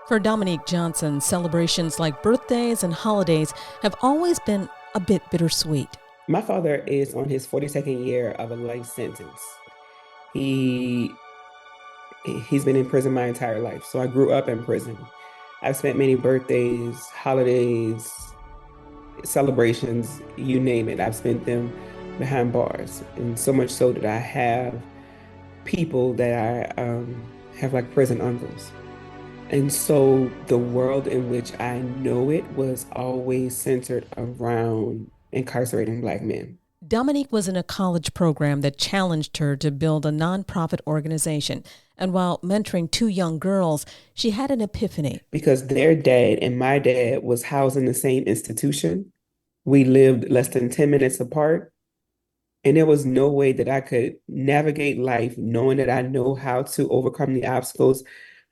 For Dominique Johnson, celebrations like birthdays and holidays have always been a bit bittersweet. My father is on his 42nd year of a life sentence. He he's been in prison my entire life. So I grew up in prison. I've spent many birthdays, holidays, celebrations, you name it. I've spent them behind bars. And so much so that I have people that I have like prison uncles. And so the world in which I know it was always centered around incarcerating Black men. Dominique was in a college program that challenged her to build a nonprofit organization. And while mentoring two young girls, she had an epiphany. Because their dad and my dad was housed in the same institution. We lived less than 10 minutes apart. And there was no way that I could navigate life knowing that I know how to overcome the obstacles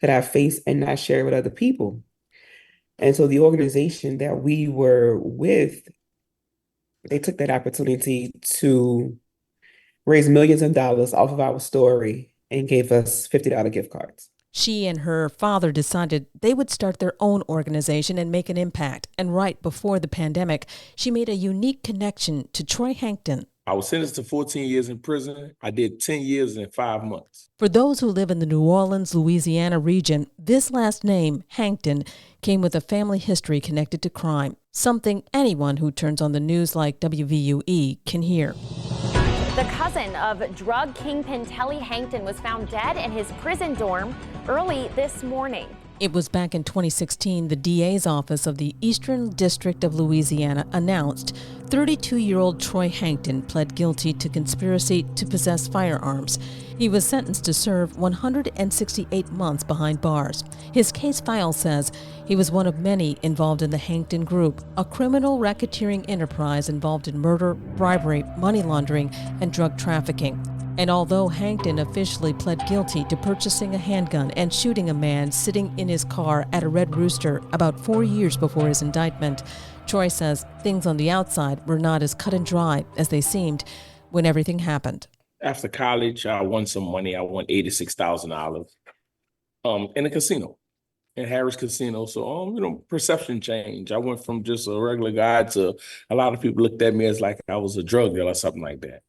that I face and not share with other people. And so the organization that we were with, they took that opportunity to raise millions of dollars off of our story and gave us $50 gift cards. She and her father decided they would start their own organization and make an impact. And right before the pandemic, she made a unique connection to Troy Hankton. I was sentenced to 14 years in prison. I did 10 years and 5 months. For those who live in the New Orleans, Louisiana region, this last name, Hankton, came with a family history connected to crime, something anyone who turns on the news like WVUE can hear. The cousin of drug kingpin Telly Hankton was found dead in his prison dorm early this morning. It was back in 2016 the DA's office of the Eastern District of Louisiana announced 32-year-old Troy Hankton pled guilty to conspiracy to possess firearms. He was sentenced to serve 168 months behind bars. His case file says he was one of many involved in the Hankton Group, a criminal racketeering enterprise involved in murder, bribery, money laundering, and drug trafficking. And although Hankton officially pled guilty to purchasing a handgun and shooting a man sitting in his car at a Red Rooster about 4 years before his indictment, Troy says things on the outside were not as cut and dry as they seemed when everything happened. After college, I won some money. I won $86,000 in a casino, in Harris Casino. So, perception change. I went from just a regular guy to a lot of people looked at me as like I was a drug dealer or something like that.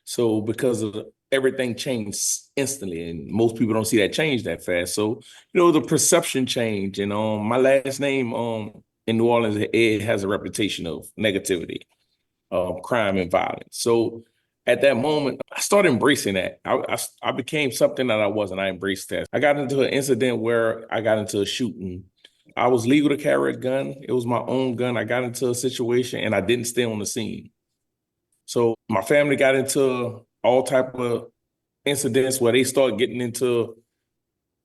So because of everything changed instantly, and most people don't see that change that fast. So, the perception change. And my last name in New Orleans, it has a reputation of negativity, crime and violence. So at that moment, I started embracing that. I became something that I wasn't. I embraced that. I got into an incident where I got into a shooting. I was legal to carry a gun. It was my own gun. I got into a situation and I didn't stay on the scene. So my family got into all type of incidents where they start getting into,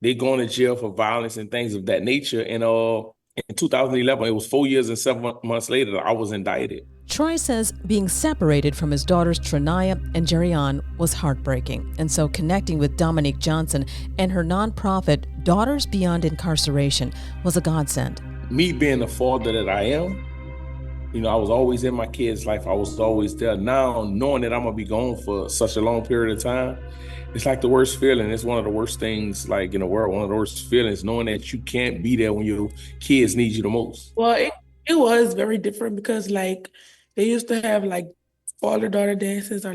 they going to jail for violence and things of that nature. And in 2011, it was 4 years and 7 months later, I was indicted. Troy says being separated from his daughters Trinaya and Jerian was heartbreaking. And so connecting with Dominique Johnson and her nonprofit, Daughters Beyond Incarceration, was a godsend. Me being the father that I am, I was always in my kids' life. I was always there. Now, knowing that I'm going to be gone for such a long period of time, it's like the worst feeling. It's one of the worst things like in the world, one of the worst feelings, knowing that you can't be there when your kids need you the most. Well, it was very different because they used to have father-daughter dances or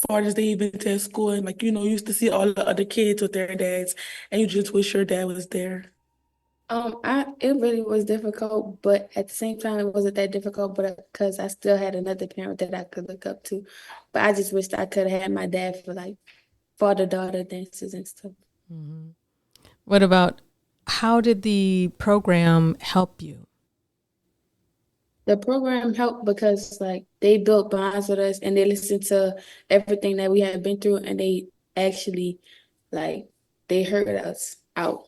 Father's Day events at school. And you used to see all the other kids with their dads and you just wish your dad was there. It really was difficult, but at the same time, it wasn't that difficult, but because I still had another parent that I could look up to. But I just wished I could have had my dad for father-daughter dances and stuff. Mm-hmm. What about, how did the program help you? The program helped because they built bonds with us and they listened to everything that we had been through, and they actually they heard us out.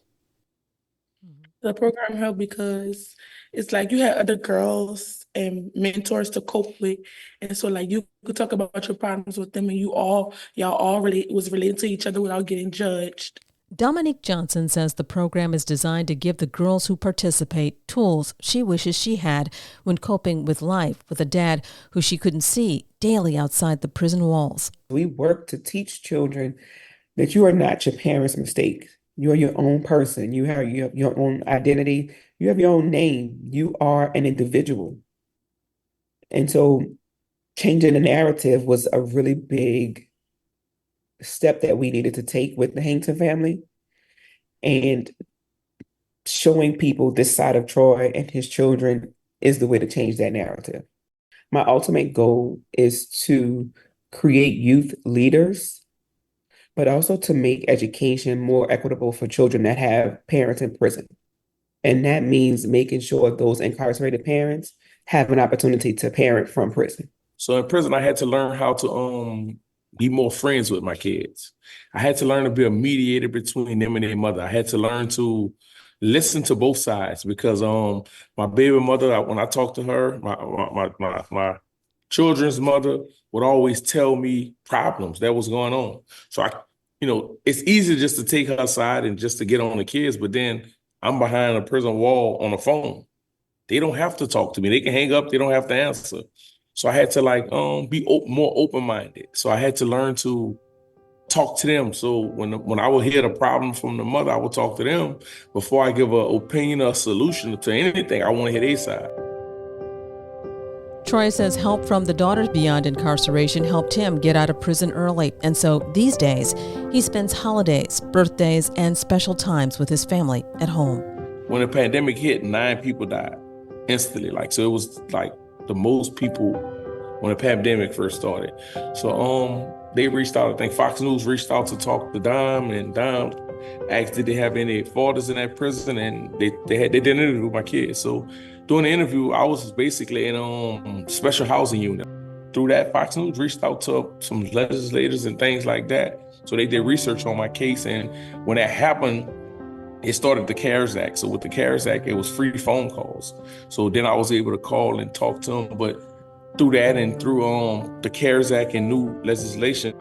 The program helped because it's you had other girls and mentors to cope with. And so you could talk about your problems with them and y'all all was related to each other without getting judged. Dominique Johnson says the program is designed to give the girls who participate tools she wishes she had when coping with life with a dad who she couldn't see daily outside the prison walls. We work to teach children that you are not your parents' mistakes. You're your own person. You have your own identity. You have your own name. You are an individual. And so changing the narrative was a really big step that we needed to take with the Hankton family, and showing people this side of Troy and his children is the way to change that narrative. My ultimate goal is to create youth leaders, but also to make education more equitable for children that have parents in prison. And that means making sure those incarcerated parents have an opportunity to parent from prison. So in prison, I had to learn how to be more friends with my kids. I had to learn to be a mediator between them and their mother. I had to learn to listen to both sides, because my baby mother, when I talked to her, my children's mother would always tell me problems that was going on. So it's easy just to take her side and just to get on the kids, but then I'm behind a prison wall on the phone. They don't have to talk to me. They can hang up. They don't have to answer. So I had to be more open-minded. So I had to learn to talk to them. So when I would hear the problem from the mother, I would talk to them before I give an opinion or a solution to anything. I want to hear their side. Troy says help from the Daughters Beyond Incarceration helped him get out of prison early. And so these days, he spends holidays, birthdays, and special times with his family at home. When the pandemic hit, 9 people died instantly. So it was the most people when the pandemic first started. So they reached out. I think Fox News reached out to talk to Dom, and Dom asked did they have any fathers in that prison, and they did an interview with my kids. So during the interview, I was basically in a special housing unit. Through that, Fox News reached out to some legislators and things like that. So they did research on my case, and when that happened, it started the CARES Act. So with the CARES Act, it was free phone calls. So then I was able to call and talk to them. But through that and through the CARES Act and new legislation,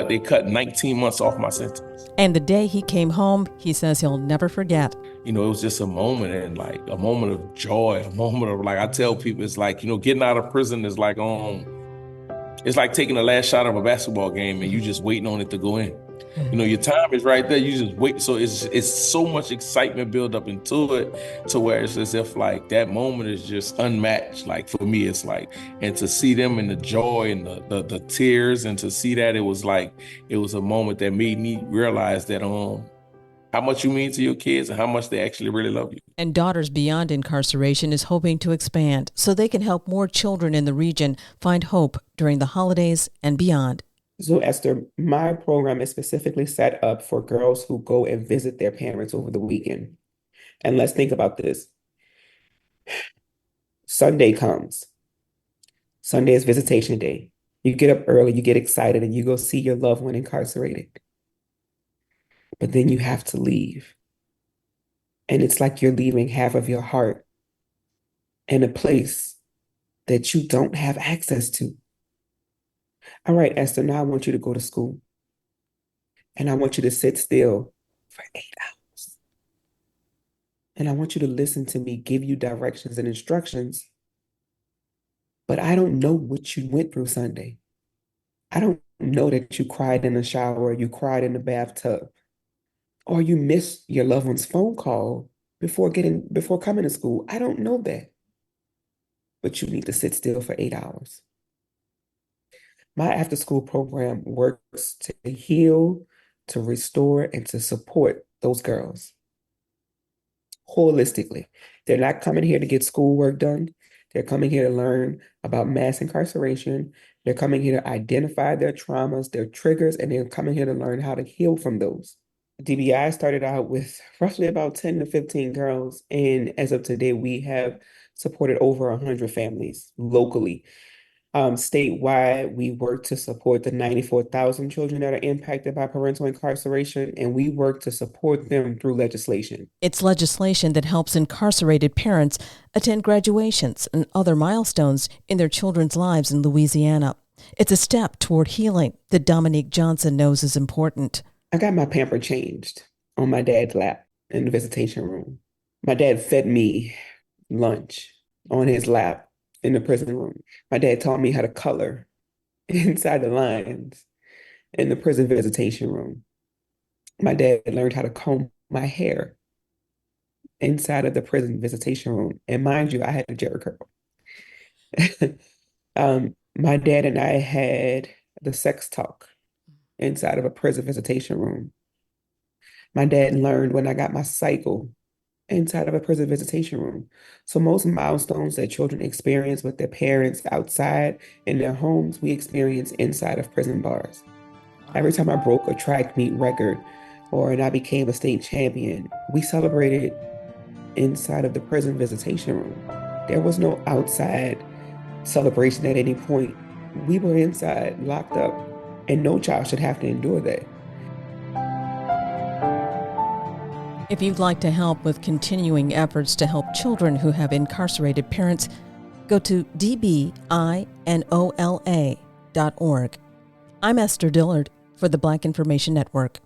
they cut 19 months off my sentence. And the day he came home, he says he'll never forget. It was just a moment, and a moment of joy, a moment of I tell people, it's getting out of prison is it's like taking the last shot of a basketball game and you just waiting on it to go in. Your time is right there. You just wait. So it's so much excitement built up into it, to where it's as if that moment is just unmatched. For me, it's and to see them in the joy and the tears, and to see that it was a moment that made me realize that how much you mean to your kids and how much they actually really love you. And Daughters Beyond Incarceration is hoping to expand so they can help more children in the region find hope during the holidays and beyond. So Esther, my program is specifically set up for girls who go and visit their parents over the weekend. And let's think about this. Sunday comes. Sunday is visitation day. You get up early, you get excited, and you go see your loved one incarcerated. But then you have to leave. And it's like you're leaving half of your heart in a place that you don't have access to. All right, Esther, now I want you to go to school. And I want you to sit still for 8 hours. And I want you to listen to me give you directions and instructions. But I don't know what you went through Sunday. I don't know that you cried in the shower, you cried in the bathtub, or you missed your loved one's phone call before coming to school. I don't know that. But you need to sit still for 8 hours. My after-school program works to heal, to restore, and to support those girls holistically. They're not coming here to get schoolwork done. They're coming here to learn about mass incarceration. They're coming here to identify their traumas, their triggers, and they're coming here to learn how to heal from those. DBI started out with roughly about 10 to 15 girls, and as of today, we have supported over 100 families locally. Statewide, we work to support the 94,000 children that are impacted by parental incarceration, and we work to support them through legislation. It's legislation that helps incarcerated parents attend graduations and other milestones in their children's lives in Louisiana. It's a step toward healing that Dominique Johnson knows is important. I got my pamper changed on my dad's lap in the visitation room. My dad fed me lunch on his lap in the prison room. My dad taught me how to color inside the lines in the prison visitation room. My dad learned how to comb my hair inside of the prison visitation room. And mind you, I had a Jerry curl. My dad and I had the sex talk inside of a prison visitation room. My dad learned when I got my cycle inside of a prison visitation room. So most milestones that children experience with their parents outside in their homes, we experience inside of prison bars. Every time I broke a track meet record and I became a state champion, we celebrated inside of the prison visitation room. There was no outside celebration at any point. We were inside, locked up, and no child should have to endure that. If you'd like to help with continuing efforts to help children who have incarcerated parents, go to dbinola.org. I'm Esther Dillard for the Black Information Network.